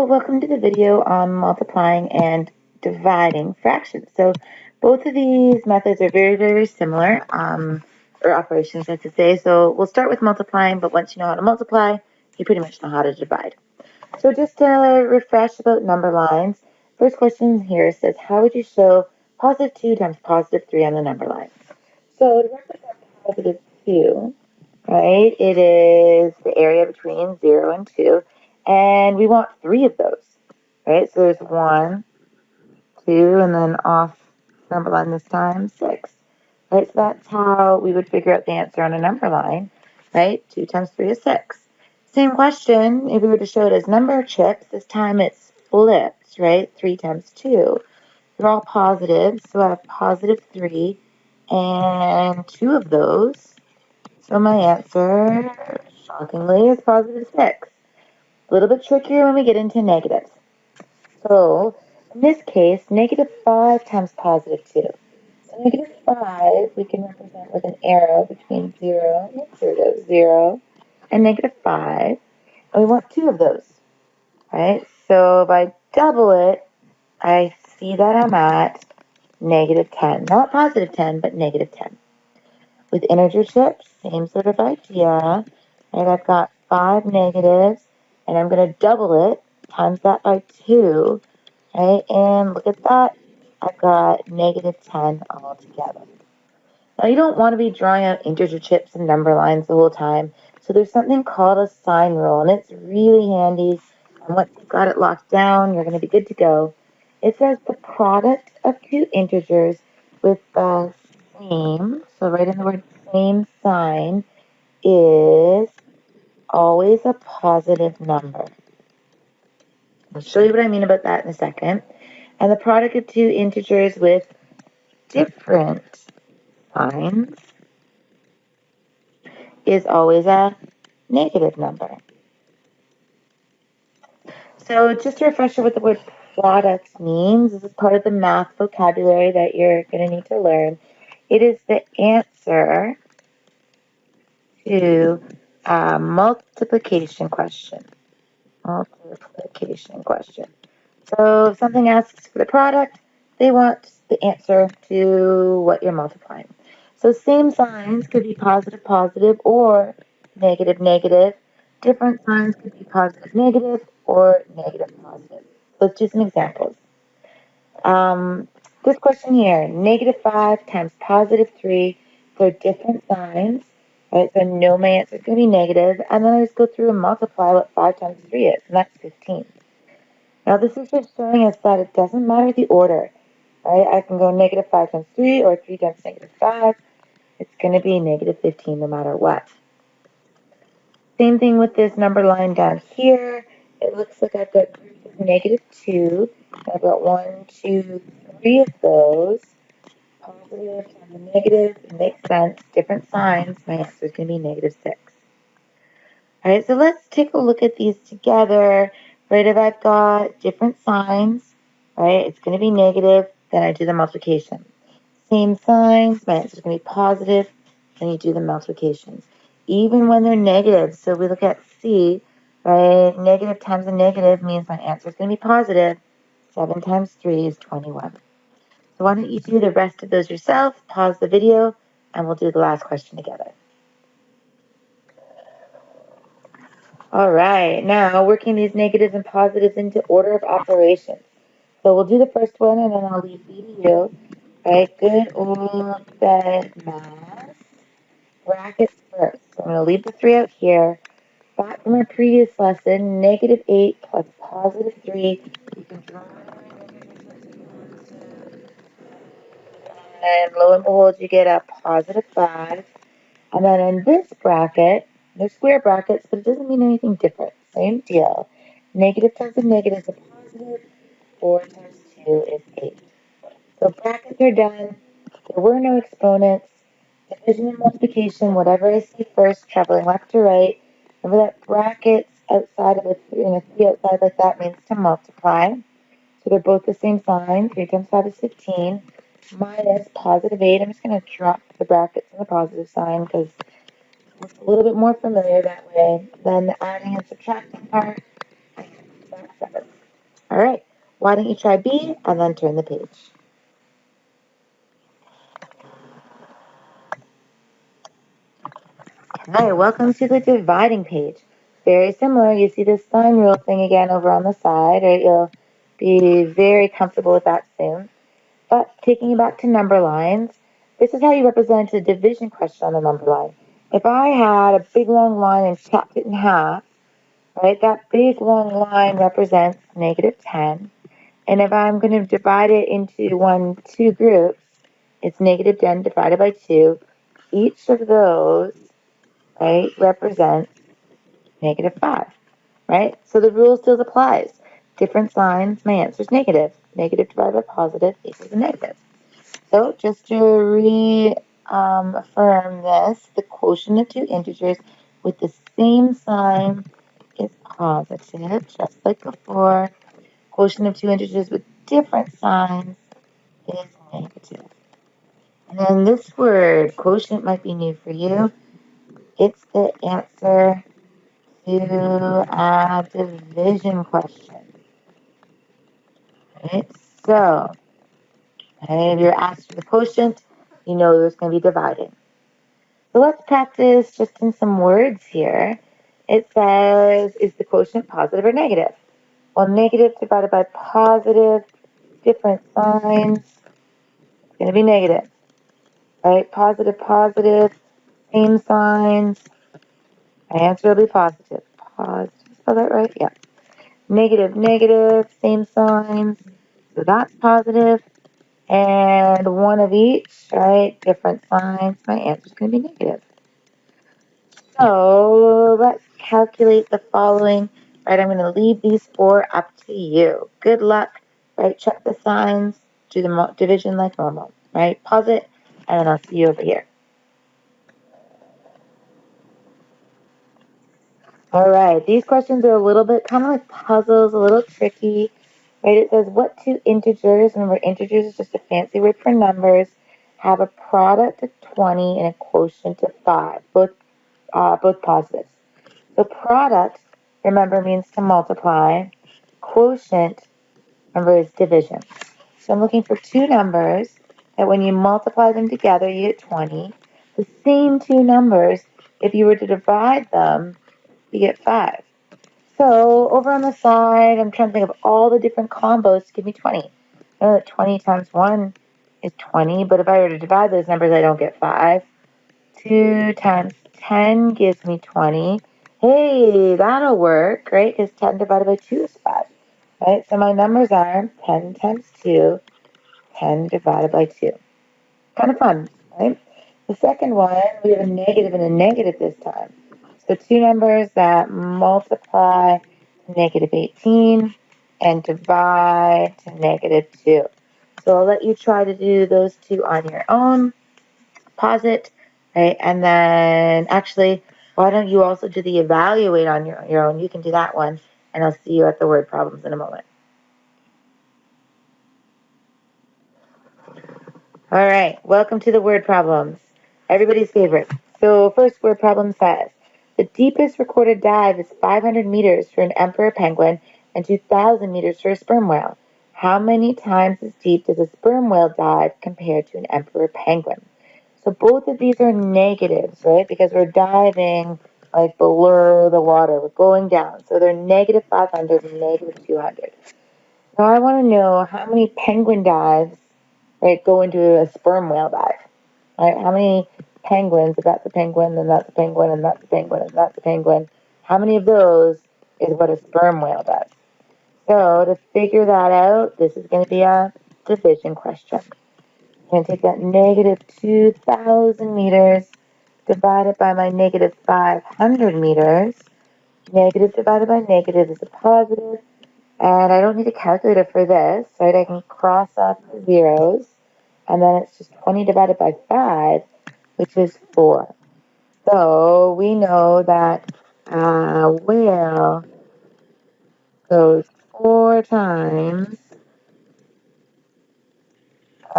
So welcome to the video on multiplying and dividing fractions. So both of these methods are very similar, or operations I should say. So we'll start with multiplying, but once you know how to multiply, you pretty much know how to divide. So just to refresh about number lines, first question here says, how would you show positive 2 times positive 3 on the number line? So to represent positive 2, right, it is the area between 0 and 2. And we want 3 of those, right? So there's 1, 2, and then off number line this time, 6. Right, so that's how we would figure out the answer on a number line, right? 2 times 3 is 6. Same question, if we were to show it as number of chips, this time it's flipped, right? 3 times 2. They're all positive, so I have positive 3 and 2 of those. So my answer, shockingly, is positive 6. A little bit trickier when we get into negatives. So, in this case, negative 5 times positive 2. So negative 5 we can represent with an arrow between 0, here it goes, 0, and negative 5. And we want 2 of those, right? So if I double it, I see that I'm at negative 10. Not positive 10, but negative 10. With integer chips, same sort of idea. And I've got 5 negatives, and I'm going to double it, times that by 2, right? And look at that. I've got negative 10 altogether. Now, you don't want to be drawing out integer chips and number lines the whole time. So there's something called a sign rule, and it's really handy. And once you've got it locked down, you're going to be good to go. It says the product of two integers with the same, so write in the word same sign, is always a positive number. I'll show you what I mean about that in a second. And the product of two integers with different signs is always a negative number. So just a refresher what the word product means. This is part of the math vocabulary that you're going to need to learn. It is the answer to a multiplication question. Multiplication question. So if something asks for the product, they want the answer to what you're multiplying. So same signs could be positive, positive, or negative, negative. Different signs could be positive, negative, or negative, positive. Let's do some examples. This question here, negative 5 times positive 3 for different signs. Right, so I know my answer is going to be negative, and then I just go through and multiply what 5 times 3 is, and that's 15. Now this is just showing us that it doesn't matter the order, right? I can go negative 5 times 3 or 3 times negative 5. It's going to be negative 15 no matter what. Same thing with this number line down here. It looks like I've got groups of negative 2. I've got 1, 2, 3 of those. Positive and negative, it makes sense. Different signs, my answer is going to be negative 6. All right, so let's take a look at these together. Right, if I've got different signs, right, it's going to be negative, then I do the multiplication. Same signs, my answer is going to be positive, then you do the multiplications. Even when they're negative, so we look at C, right, negative times a negative means my answer is going to be positive. 7 times 3 is 21. So why don't you do the rest of those yourself, pause the video, and we'll do the last question together. All right, now working these negatives and positives into order of operations. So we'll do the first one, and then I'll leave B to you. Right, good old bed math. Brackets first. So I'm going to leave the 3 out here. Back from our previous lesson, negative 8 plus positive 3. You can draw and lo and behold, you get a positive 5. And then in this bracket, they're square brackets, but it doesn't mean anything different. Same deal. Negative times a negative is a positive. 4 times 2 is 8. So brackets are done. There were no exponents. Division and multiplication, whatever I see first, traveling left to right. Remember that brackets outside of a 3 and a 3 outside like that means to multiply. So they're both the same sign. 3 times 5 is 15. Minus positive 8. I'm just going to drop the brackets and the positive sign because it's a little bit more familiar that way. Then the adding and subtracting part, that's 7. All right, why don't you try B and then turn the page. Hi, welcome to the dividing page. Very similar. You see this sign rule thing again over on the side, right? You'll be very comfortable with that soon. But taking you back to number lines, this is how you represent a division question on a number line. If I had a big long line and chopped it in half, right, that big long line represents negative 10. And if I'm going to divide it into two groups, it's negative 10 divided by 2. Each of those, right, represents negative 5, right? So the rule still applies. Different signs, my answer is negative. Negative divided by positive equals a negative. So just to affirm this, the quotient of two integers with the same sign is positive, just like before. Quotient of two integers with different signs is negative. And then this word, quotient, might be new for you. It's the answer to a division question. Right? So, if you're asked for the quotient, you know there's going to be dividing. So let's practice just in some words here. It says, is the quotient positive or negative? Well, negative divided by positive, different signs, it's going to be negative. Right? Positive, positive, same signs. My answer will be positive. Positive, spell that right? Yeah. Negative, negative, same signs. So that's positive. And one of each, right? Different signs. My answer is going to be negative. So let's calculate the following. Right, I'm going to leave these 4 up to you. Good luck. Right, check the signs. Do the division like normal. Right, pause it, and then I'll see you over here. All right, these questions are a little bit kind of like puzzles, a little tricky. Right, it says what two integers, remember integers is just a fancy word for numbers, have a product of 20 and a quotient of 5, both positives. So product, remember, means to multiply. Quotient, remember, is division. So I'm looking for two numbers that when you multiply them together, you get 20. The same two numbers, if you were to divide them, you get 5. So over on the side, I'm trying to think of all the different combos to give me 20. I know that 20 times 1 is 20, but if I were to divide those numbers, I don't get 5. 2 times 10 gives me 20. Hey, that'll work, right? Because 10 divided by 2 is 5, right? So my numbers are 10 times 2, 10 divided by 2. Kind of fun, right? The second one, we have a negative and a negative this time. So two numbers that multiply to negative 18 and divide to negative 2. So I'll let you try to do those two on your own. Pause it, right? And then actually, why don't you also do the evaluate on your own? You can do that one, and I'll see you at the word problems in a moment. All right, welcome to the word problems. Everybody's favorite. So first word problem says, the deepest recorded dive is 500 meters for an emperor penguin and 2,000 meters for a sperm whale. How many times as deep does a sperm whale dive compared to an emperor penguin? So both of these are negatives, right? Because we're diving like below the water. We're going down. So they're negative 500 and negative 200. Now I want to know how many penguin dives, right, go into a sperm whale dive. Right? How many penguins, if that's a penguin, then that's a penguin, and that's a penguin, and that's a penguin. How many of those is what a sperm whale does? So to figure that out, this is going to be a division question. I'm going to take that negative 2,000 meters divided by my negative 500 meters. Negative divided by negative is a positive. And I don't need a calculator for this, right? I can cross off the zeros. And then it's just 20 divided by 5, which is 4. So we know that a whale goes 4 times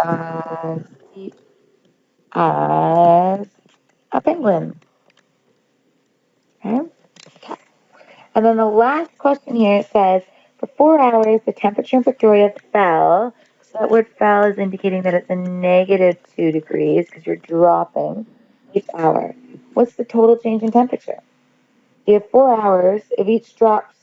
as deep as a penguin. Okay? And then the last question here says, For 4 hours, the temperature in Victoria fell. So that word fell is indicating that it's a negative 2 degrees because you're dropping each hour. What's the total change in temperature? You have 4 hours. If each drops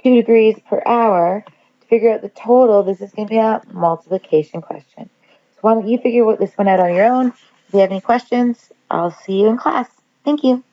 2 degrees per hour, to figure out the total, this is going to be a multiplication question. So why don't you figure this one out on your own? If you have any questions, I'll see you in class. Thank you.